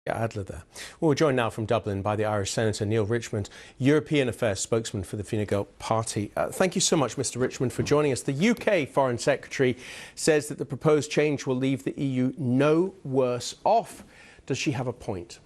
Adler there. Well, we're joined now from Dublin by the Irish Senator Neale Richmond, European Affairs spokesman for the Fine Gael party. Thank you so much, Mr. Richmond, for joining us. The UK Foreign Secretary says that the proposed change will leave the EU no worse off. Does she have a point?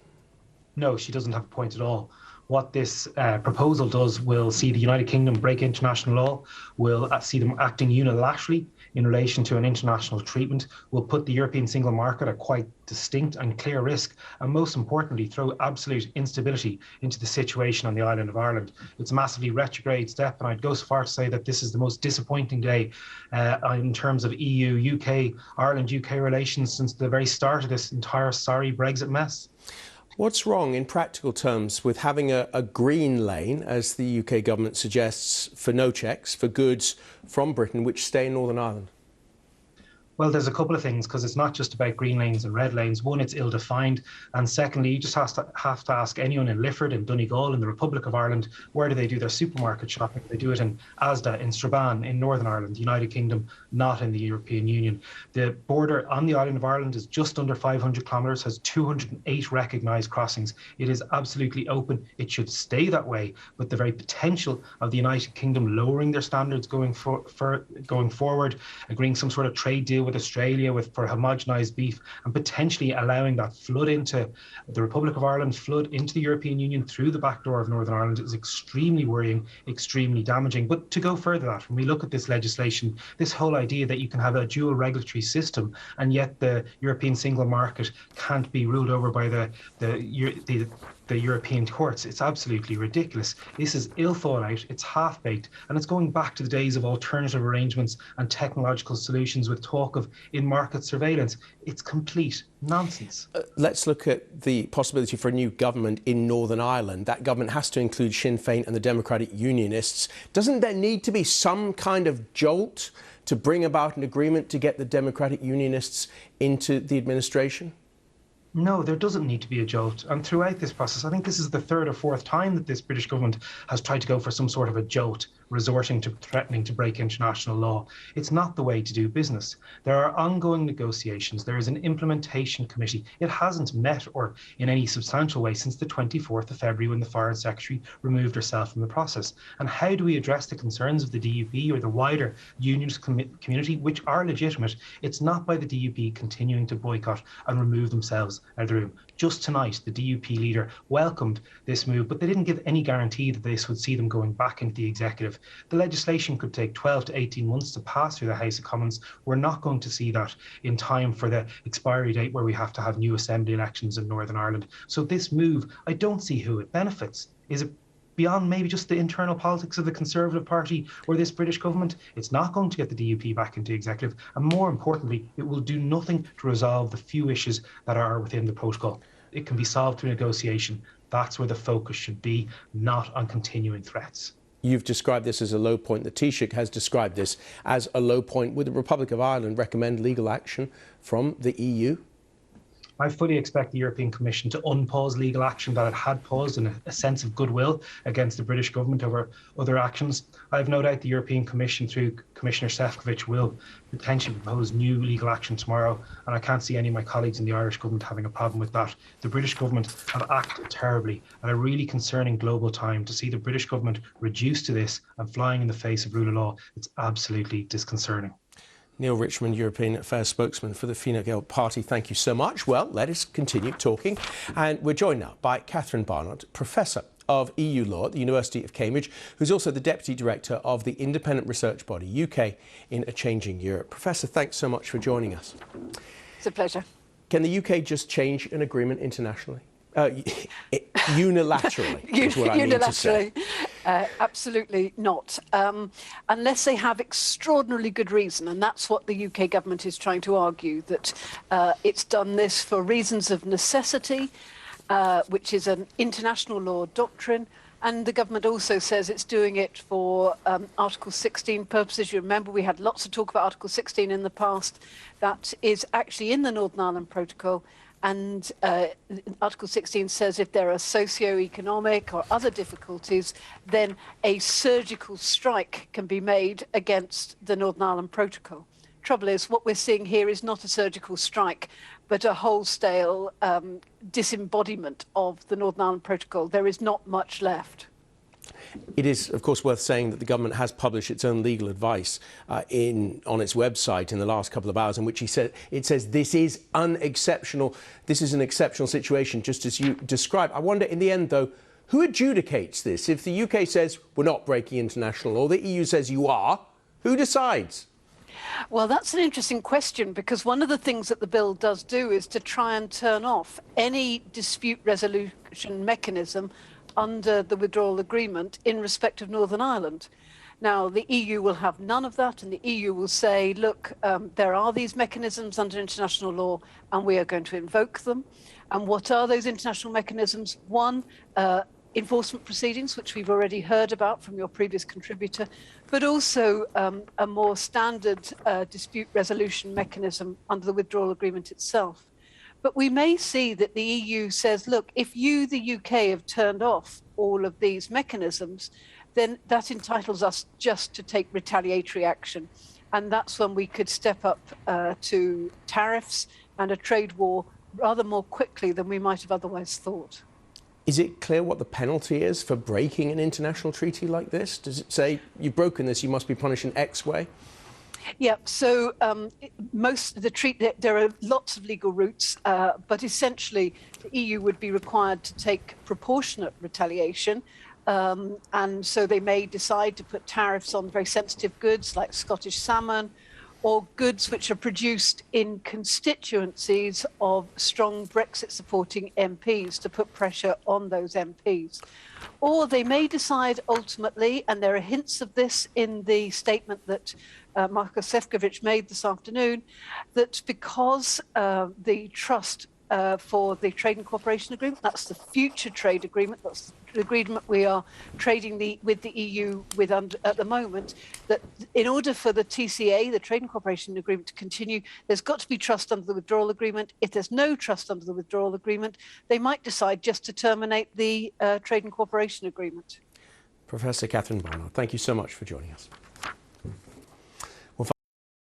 No, she doesn't have a point at all. What this proposal does will see the United Kingdom break international law, will see them acting unilaterally in relation to an international treatment, will put the European single market at quite distinct and clear risk, and most importantly, throw absolute instability into the situation on the island of Ireland. It's a massively retrograde step, and I'd go so far to say that this is the most disappointing day in terms of EU, UK, Ireland-UK relations since the very start of this entire sorry Brexit mess. What's wrong in practical terms with having a green lane, as the UK government suggests, for no checks for goods from Britain which stay in Northern Ireland? Well, there's a couple of things, because it's not just about green lanes and red lanes. One, it's ill-defined. And secondly, you just have to ask anyone in Lifford, in Donegal, in the Republic of Ireland, where do they do their supermarket shopping? They do it in Asda, in Strabane, in Northern Ireland, the United Kingdom, not in the European Union. The border on the island of Ireland is just under 500 kilometres, has 208 recognised crossings. It is absolutely open. It should stay that way. But the very potential of the United Kingdom lowering their standards going forward, agreeing some sort of trade deal with Australia for homogenised beef, and potentially allowing that flood into the Republic of Ireland, flood into the European Union through the back door of Northern Ireland is extremely worrying, extremely damaging. But to go further that, when we look at this legislation, this whole idea that you can have a dual regulatory system and yet the European single market can't be ruled over by the European courts, it's absolutely ridiculous. This is ill thought out, it's half-baked, and it's going back to the days of alternative arrangements and technological solutions with talk of in-market surveillance. It's complete nonsense. Let's look at the possibility for a new government in Northern Ireland. That government has to include Sinn Féin and the Democratic Unionists. Doesn't there need to be some kind of jolt to bring about an agreement to get the Democratic Unionists into the administration? No, there doesn't need to be a jolt. And throughout this process, I think this is the third or fourth time that this British government has tried to go for some sort of a jolt, resorting to threatening to break international law. It's not the way to do business. There are ongoing negotiations. There is an implementation committee. It hasn't met or in any substantial way since the 24th of February when the Foreign Secretary removed herself from the process. And how do we address the concerns of the DUP or the wider unionist community, which are legitimate? It's not by the DUP continuing to boycott and remove themselves out of the room. Just tonight, the DUP leader welcomed this move, but they didn't give any guarantee that this would see them going back into the executive. The legislation could take 12 to 18 months to pass through the House of Commons. We're not going to see that in time for the expiry date where we have to have new assembly elections in Northern Ireland. So this move, I don't see who it benefits. Is it beyond maybe just the internal politics of the Conservative Party or this British government? It's not going to get the DUP back into executive, and more importantly, it will do nothing to resolve the few issues that are within the protocol. It can be solved through negotiation. That's where the focus should be, not on continuing threats. You've described this as a low point. The Taoiseach has described this as a low point. Would the Republic of Ireland recommend legal action from the EU? I fully expect the European Commission to unpause legal action that it had paused in a sense of goodwill against the British government over other actions. I have no doubt the European Commission, through Commissioner Šefčovič, will potentially propose new legal action tomorrow, and I can't see any of my colleagues in the Irish government having a problem with that. The British government have acted terribly at a really concerning global time. To see the British government reduced to this and flying in the face of rule of law, it's absolutely disconcerting. Neale Richmond, European Affairs spokesman for the Fine Gael party, thank you so much. Well, let us continue talking. And we're joined now by Catherine Barnard, Professor of EU Law at the University of Cambridge, who's also the Deputy Director of the independent research body UK in a Changing Europe. Professor, thanks so much for joining us. It's a pleasure. Can the UK just change an agreement internationally? Unilaterally, is what I mean to say. Absolutely not, unless they have extraordinarily good reason, and that's what the UK government is trying to argue, that it's done this for reasons of necessity, which is an international law doctrine, and the government also says it's doing it for Article 16 purposes. You remember we had lots of talk about Article 16 in the past. That is actually in the Northern Ireland Protocol. And Article 16 says if there are socio-economic or other difficulties, then a surgical strike can be made against the Northern Ireland Protocol. Trouble is, what we're seeing here is not a surgical strike. but a wholesale disembodiment of the Northern Ireland Protocol. There is not much left. It is, of course, worth saying that the government has published its own legal advice on its website in the last couple of hours, in which it says this is unexceptional. This is an exceptional situation, just as you described. I wonder, in the end, though, who adjudicates this? If the UK says we're not breaking international law, the EU says you are, who decides? Well, that's an interesting question, because one of the things that the bill does do is to try and turn off any dispute resolution mechanism under the withdrawal agreement in respect of Northern Ireland. Now, the EU will have none of that, and the EU will say, look, there are these mechanisms under international law, and we are going to invoke them. And what are those international mechanisms? One, enforcement proceedings, which we've already heard about from your previous contributor, but also a more standard dispute resolution mechanism under the withdrawal agreement itself. But we may see that the EU says, look, if you, the UK, have turned off all of these mechanisms, then that entitles us just to take retaliatory action. And that's when we could step up to tariffs and a trade war rather more quickly than we might have otherwise thought. Is it clear what the penalty is for breaking an international treaty like this? Does it say, you've broken this, you must be punished in X way? Yeah, so there are lots of legal routes, but essentially the EU would be required to take proportionate retaliation. And so they may decide to put tariffs on very sensitive goods like Scottish salmon, or goods which are produced in constituencies of strong Brexit-supporting MPs, to put pressure on those MPs. Or they may decide ultimately, and there are hints of this in the statement that Markus Šefčovič made this afternoon, that because the trust for the Trade and Cooperation Agreement, that's the future trade agreement, that's the agreement we are trading with the EU with at the moment, that in order for the TCA, the Trade and Cooperation Agreement, to continue, there's got to be trust under the withdrawal agreement. If there's no trust under the withdrawal agreement, they might decide just to terminate the Trade and Cooperation Agreement. Professor Catherine Barnard, thank you so much for joining us.